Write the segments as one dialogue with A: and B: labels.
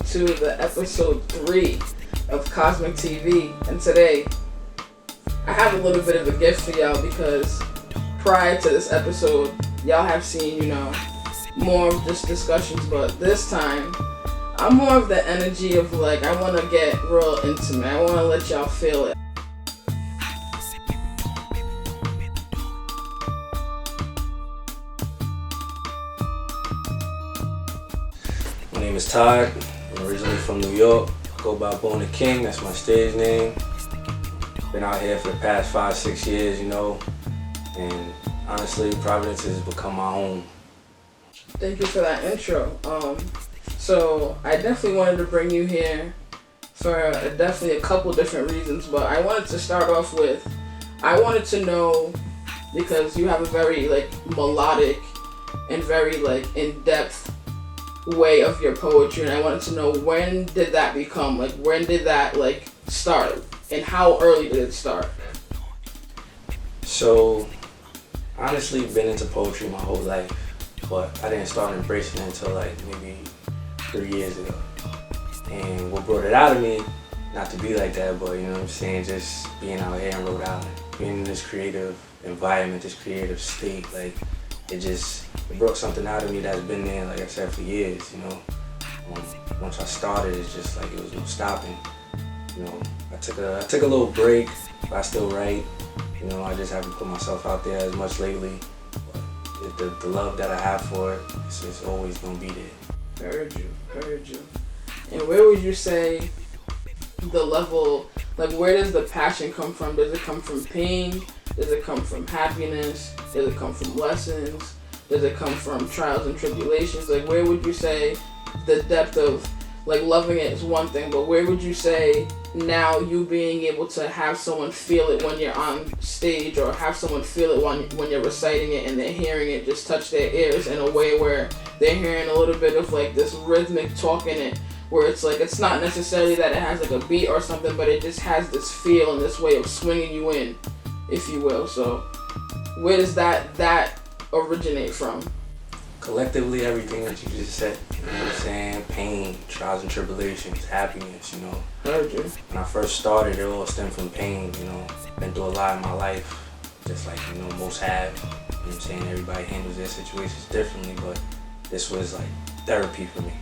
A: to the episode 3 of Cosmic TV. And today, I have a little bit of a gift for y'all because prior to this episode, y'all have seen, more of just discussions, but this time, I'm more of the energy of like, I want to get real intimate. I want to let y'all feel it.
B: My name is Todd. I'm originally from New York. I go by Poetic, that's my stage name. Been out here for the past 5-6 years, and honestly, Providence has become my home.
A: Thank you for that intro. So I definitely wanted to bring you here for definitely a couple different reasons, but I wanted to start off with, I wanted to know, because you have a very melodic and very in-depth way of your poetry, and I wanted to know, when did that become, when did that start, and how early did it start?
B: So honestly, been into poetry my whole life, but I didn't start embracing it until maybe 3 years ago. And what brought it out of me, not to be like that, but just being out here in Rhode Island, being in this creative environment, this creative state, it brought something out of me that's been there, like I said, for years, Once I started, it's just it was no stopping. I took a little break, but I still write. I just haven't put myself out there as much lately. But the love that I have for it, it's always gonna be there.
A: Heard you. And where would you say the level, where does the passion come from? Does it come from pain? Does it come from happiness? Does it come from lessons? Does it come from trials and tribulations? Where would you say the depth of, loving it is one thing, but where would you say now you being able to have someone feel it when you're on stage, or have someone feel it when you're reciting it and they're hearing it just touch their ears in a way where they're hearing a little bit of this rhythmic talk in it, where it's not necessarily that it has a beat or something, but it just has this feel and this way of swinging you in, if you will. So where does that originate from?
B: Collectively, everything that you just said, what I'm saying? Pain, trials and tribulations, happiness,
A: Heard you.
B: When I first started, it all stemmed from pain, Been through a lot in my life, just most have. I'm saying? Everybody handles their situations differently, but this was therapy for me.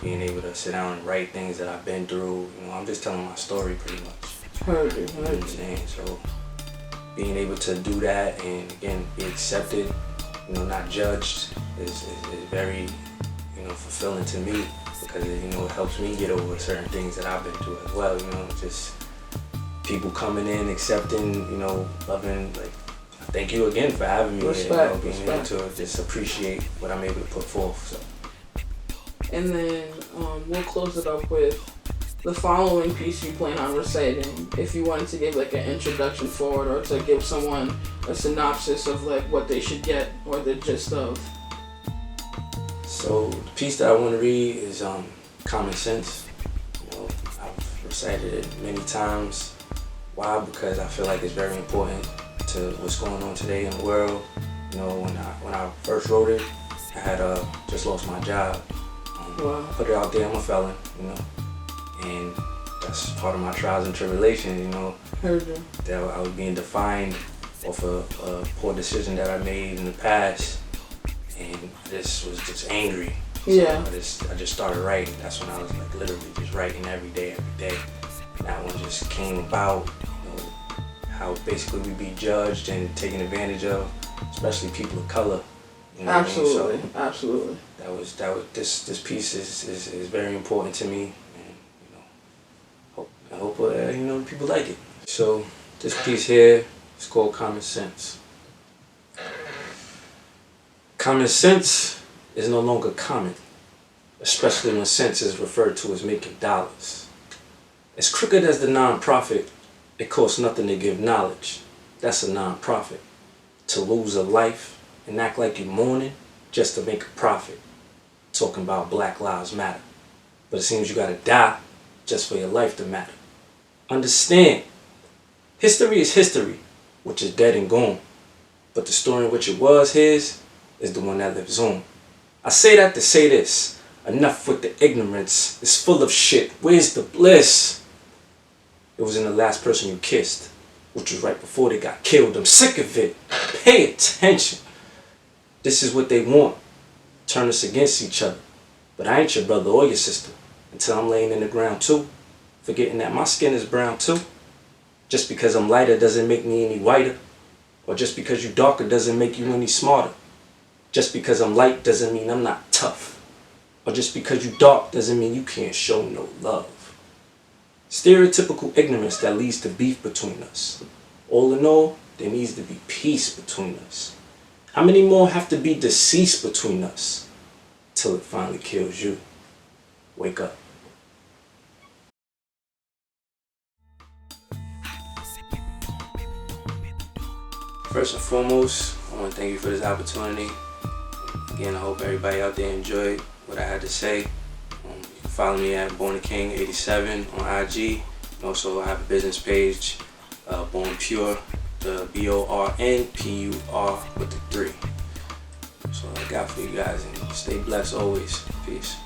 B: Being able to sit down and write things that I've been through, I'm just telling my story pretty much.
A: Heard you.
B: You know what I'm saying? So being able to do that and again be accepted, not judged is very, fulfilling to me, because it helps me get over certain things that I've been through as well. Just people coming in, accepting, loving. Thank you again for having me
A: Respect,
B: here. Being able to just appreciate what I'm able to put forth. So.
A: And then we'll close it up with the following piece you plan on reciting. If you wanted to give an introduction for it, or to give someone a synopsis of what they should get, or the gist of.
B: So the piece that I want to read is Common Sense. I've recited it many times. Why? Because I feel it's very important to what's going on today in the world. When I first wrote it, I had just lost my job.
A: Wow.
B: Put it out there, I'm a felon, and that's part of my trials and tribulations,
A: Heard you.
B: That I was being defined off a poor decision that I made in the past, and I just was just angry. So
A: yeah.
B: I just started writing. That's when I was literally just writing every day. That one just came about, how basically we be judged and taken advantage of, especially people of color.
A: Absolutely, absolutely.
B: This piece is very important to me, and I hope people like it. So this piece here is called Common Sense. Common sense is no longer common, especially when sense is referred to as making dollars. As crooked as the non-profit, it costs nothing to give knowledge. That's a non-profit. To lose a life and act like you're mourning just to make a profit. Talking about Black Lives Matter. But it seems you gotta die just for your life to matter. Understand, history is history, which is dead and gone. But the story in which it was his is the one that lives on. I say that to say this. Enough with the ignorance. It's full of shit. Where's the bliss? It was in the last person you kissed, which was right before they got killed. I'm sick of it. Pay attention. This is what they want. Turn us against each other. But I ain't your brother or your sister until I'm laying in the ground too. Forgetting that my skin is brown too. Just because I'm lighter doesn't make me any whiter. Or just because you darker doesn't make you any smarter. Just because I'm light doesn't mean I'm not tough. Or just because you dark doesn't mean you can't show no love. Stereotypical ignorance that leads to beef between us. All in all, there needs to be peace between us. How many more have to be deceased between us till it finally kills you? Wake up. First and foremost, I want to thank you for this opportunity. Again, I hope everybody out there enjoyed what I had to say. You can follow me at BornTheKing87 on IG. And also, I have a business page, Born Pure, the BORNPUR with the 3. That's all I got for you guys, and stay blessed always. Peace.